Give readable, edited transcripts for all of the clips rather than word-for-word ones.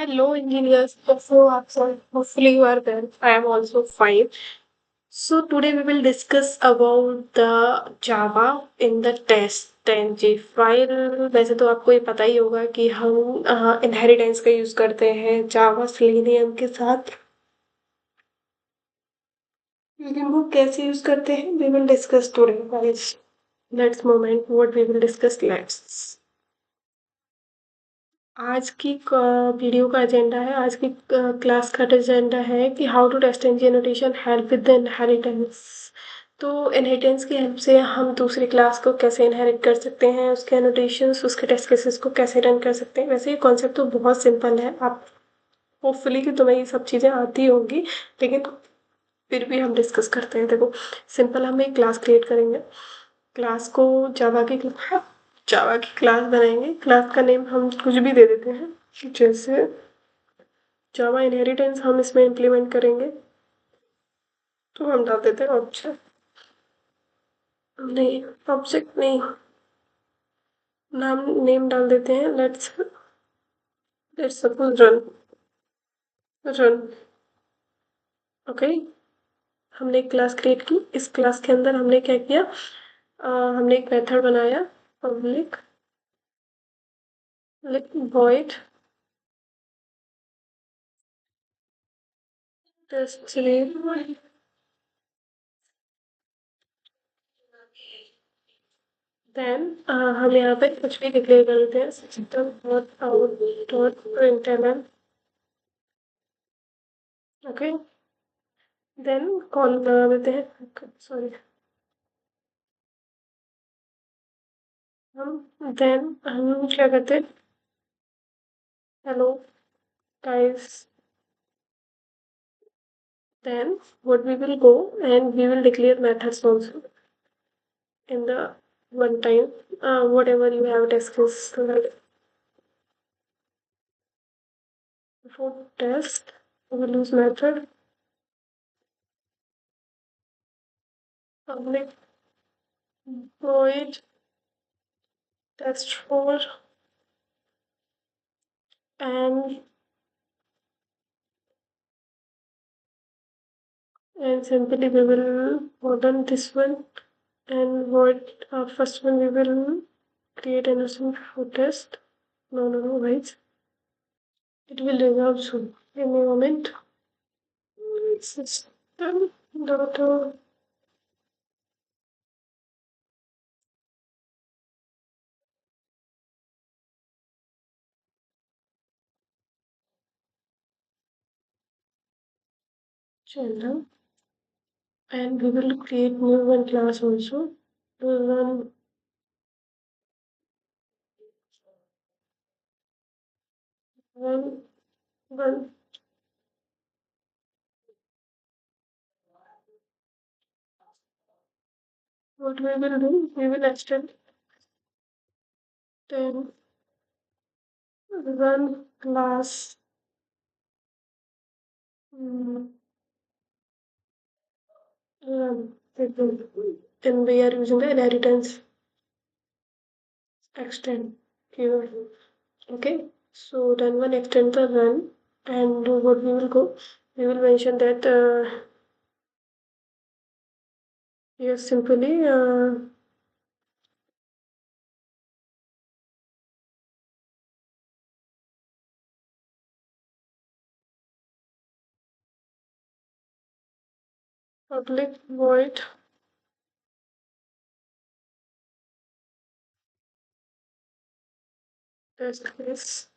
Hello, engineers. So, hopefully you are well. I am also fine. So today we will discuss about the Java in the test 10G file. वैसे तो आपको ये पता ही होगा कि हम इनहेरिटेंस का यूज करते हैं जावा सेलेनियम के साथ, लेकिन वो कैसे यूज करते हैं we will discuss today guys. Let's moment what we will discuss. Let's आज की वीडियो का एजेंडा है, आज की क्लास का एजेंडा है कि how to test NG annotation help with the inheritance. तो इनहेरिटेंस की हेल्प से हम दूसरी क्लास को कैसे इनहेरिट कर सकते हैं, उसके एनोटेशंस, उसके टेस्ट केसेस को कैसे रन कर सकते हैं। वैसे ये कॉन्सेप्ट तो बहुत सिंपल है, आप होपफुली कि तुम्हें ये सब चीज़ें आती होंगी, लेकिन फिर भी हम डिस्कस करते हैं। देखो, सिंपल हम एक क्लास क्रिएट करेंगे, क्लास को जावा की क्लास बनाएंगे। क्लास का नेम हम कुछ भी दे देते हैं, जैसे जावा इनहेरिटेंस हम इसमें इम्प्लीमेंट करेंगे, तो हम डाल देते हैं ऑब्जेक्ट। नहीं, ऑब्जेक्ट नहीं, नाम नेम डाल देते हैं। Let's let's suppose run. Run, okay. हमने एक क्लास क्रिएट की, इस क्लास के अंदर हमने क्या किया, हमने एक मेथड बनाया, पब्लिक वॉइड टेस्ट। देन हम यहाँ पे कुछ भी डिक्लेयर कर देते हैं, system dot out dot println, okay. Then call लगा देते हैं, सॉरी, हम क्या करते हैं, hello guys. Then what we will go and we will declare methods also in the one time, whatever you have discussed for test. We will use method public void test for, and simply we will modern this one, and what first one we will create an assumption for test. No, guys, it will resolve soon. Give me a moment. System data. Channel, and we will create new one class also to run one one. What we will do, we will extend then run class, run, and we are using the inheritance extend keyword, okay. So then one extend the run, and what we will go, we will mention that yes, simply public void test case।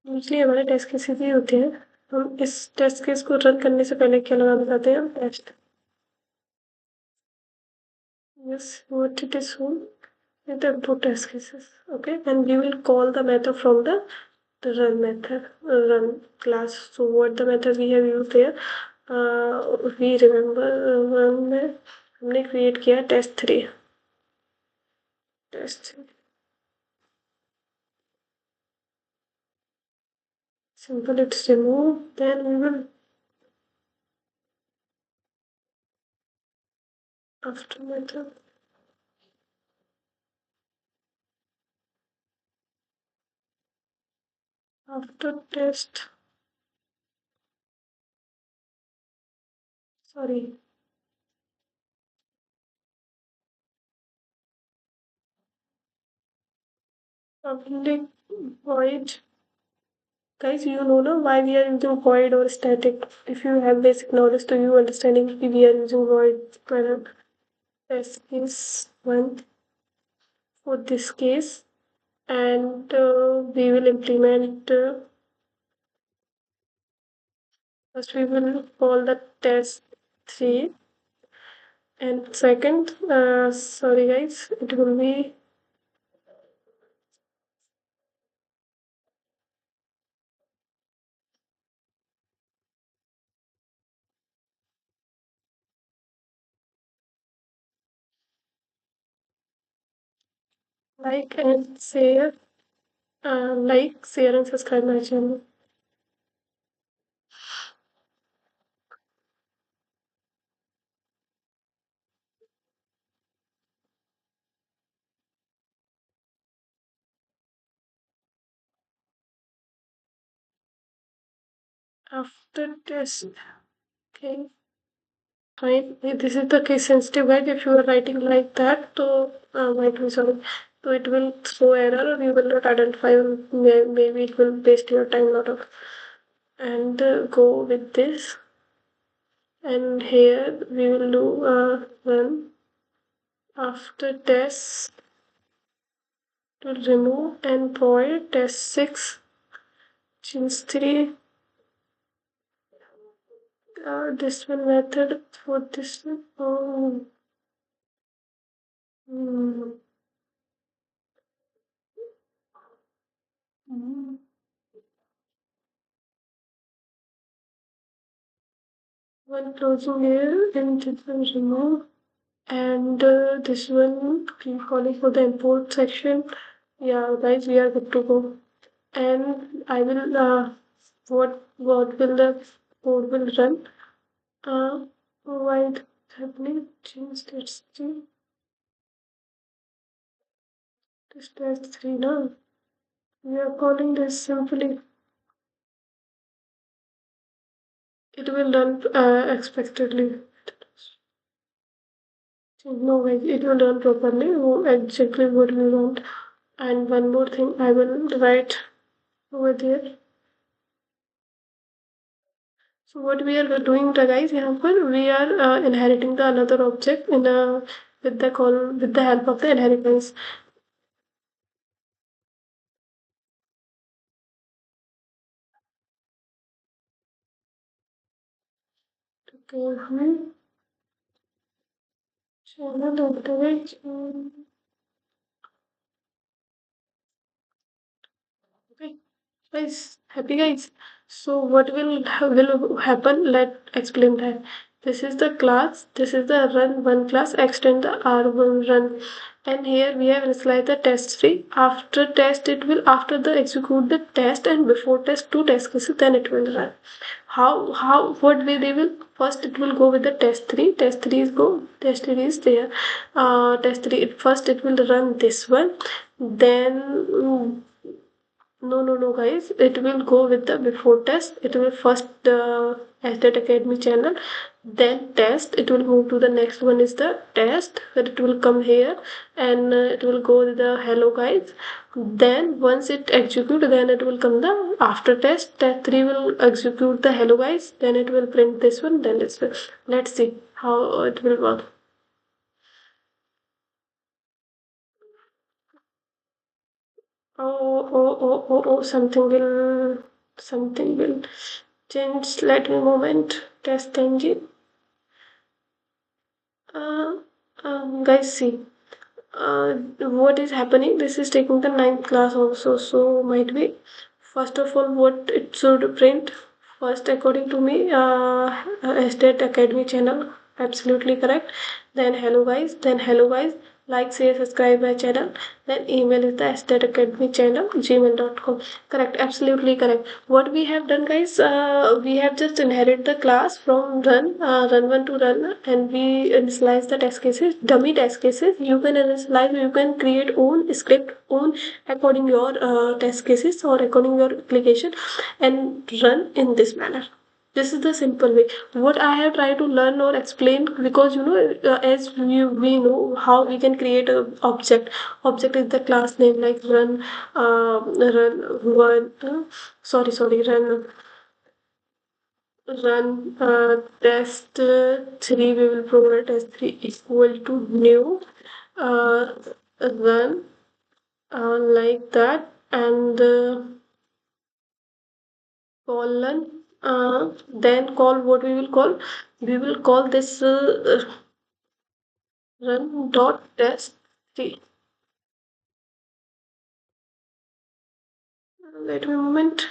Usually हमारे test cases ही होते हैं। हम इस test case को run करने से पहले क्या लगा बताते हैं, test. yes, what it is soon with the two test cases, okay, and we will call the method from the run method, run class। so what the method we have used there, we remember one में हमने create किया test3, test3 simple, it's remove, then we will after method after test, sorry, public void. Guys, you know now why we are using void or static. If you have basic knowledge, to you understanding we are using void. Well, test case one for this case, and we will implement. First, we will call the test three, and second, sorry guys, it will be like and share, like, share, and subscribe my channel. After test, okay, fine. This is the case sensitive guide. If you are writing like that, so might be sorry. So it will throw error, or you will not identify. Maybe it will waste your time lot of. And go with this. And here we will do run after test to remove and void test 6 choose 3 this one method for this one. Oh, mm, mm. One closing here and this one remove, and this one keep calling for the import section. Yeah guys, we are good to go. And I will what will the code will run while happening change test 3, this test 3 now. We are calling this simply. It will run expectedly. No way, it will run properly. Exactly what we want. And one more thing I will write over there. So what we are doing, the guys, here we are inheriting the another object in a with the call with the help of the inheritance. Okay, channel database. Okay, guys, happy guys. So what will happen? Let explain that. This is the class. This is the run one class. Extend the R1 run, and here we have initialized the test three. After test, it will after the execute the test, and before test two test cases, then it will run. How what way they will first it will go with the test three. Test three is go. Test three is there. Test three. First it will run this one. Then no, guys. It will go with the before test. It will first Estate Academy channel, then test. It will move to the next one is the test. Where it will come here, and it will go with the hello guys. Then once it execute, then it will come the after test. Test three will execute the hello guys. Then it will print this one. Then this one. Let's see how it will work. Oh, something will change. Let me moment. Test engine. Uh, guys, see. What is happening? This is taking the ninth class also, so might be. First of all, what it should print? First, according to me, Estate Academy channel. Absolutely correct. Then hello guys. Then hello guys. like, share, subscribe my channel. Then email is the academy channel gmail.com. Correct, absolutely correct. What we have done, guys, we have just inherited the class from run 1 to run, and we initialize the test cases, dummy test cases. You can initialize, you can create own script, own according your test cases or according your application, and run in this manner. This is the simple way what I have tried to learn or explain, because as we know how we can create a object is the class name, like run one sorry run test 3. We will provide test 3 equal to new uh, run like that, and colon, then call, what we will call this run dot test 3. Wait a moment.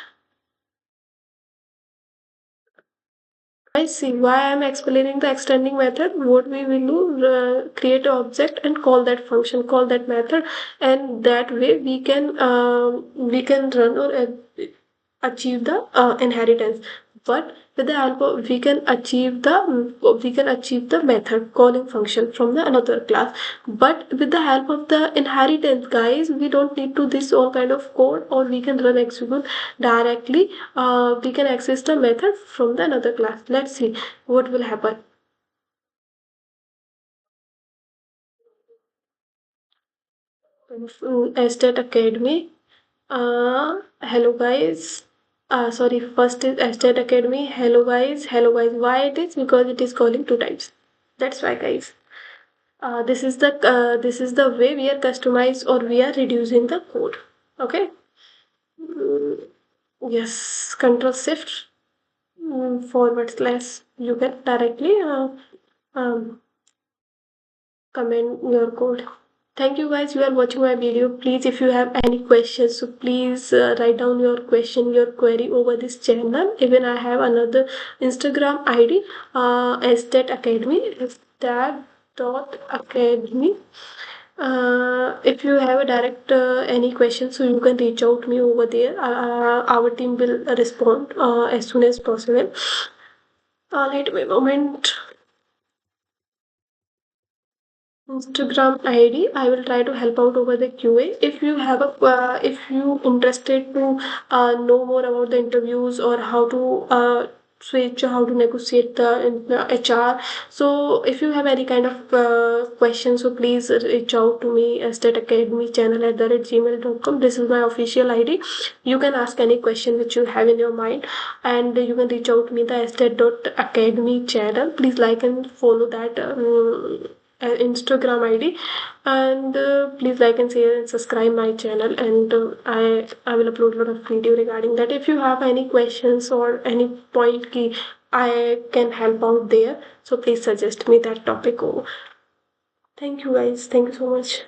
I see why I'm explaining the extending method. What we will do, create an object and call that function, call that method, and that way we can run or achieve the inheritance. But with the help of, we can achieve the method calling function from the another class. But with the help of the inheritance, guys, we don't need to this all kind of code, or we can run execute directly. We can access the method from the another class. Let's see what will happen. Estate Academy. Hello guys. Sorry, first is Estate Academy. Hello guys. Hello guys. Why it is? Because it is calling 2 times. That's why, guys. This is the way we are customize or we are reducing the code. Okay. Mm, yes. Control Shift forward slash. You can directly um, comment your code. Thank you, guys, you are watching my video. Please, if you have any questions, so please write down your question, your query over this channel. Even I have another Instagram ID, Estate Academy, that dot academy. If you have a direct any questions, so you can reach out to me over there. Our team will respond as soon as possible. Let me a moment. Instagram ID. I will try to help out over the QA. If you have if you interested to know more about the interviews or how to switch, how to negotiate the HR. So if you have any kind of questions, so please reach out to me at State Academy channel at the gmail.com. This is my official ID. You can ask any question which you have in your mind, and you can reach out to me the estate.academy channel. Please like and follow that. Instagram ID, and please like and share and subscribe my channel, and I will upload a lot of video regarding that. If you have any questions or any point key I can help out there, so please suggest me that topic. Oh, thank you, guys, thank you so much.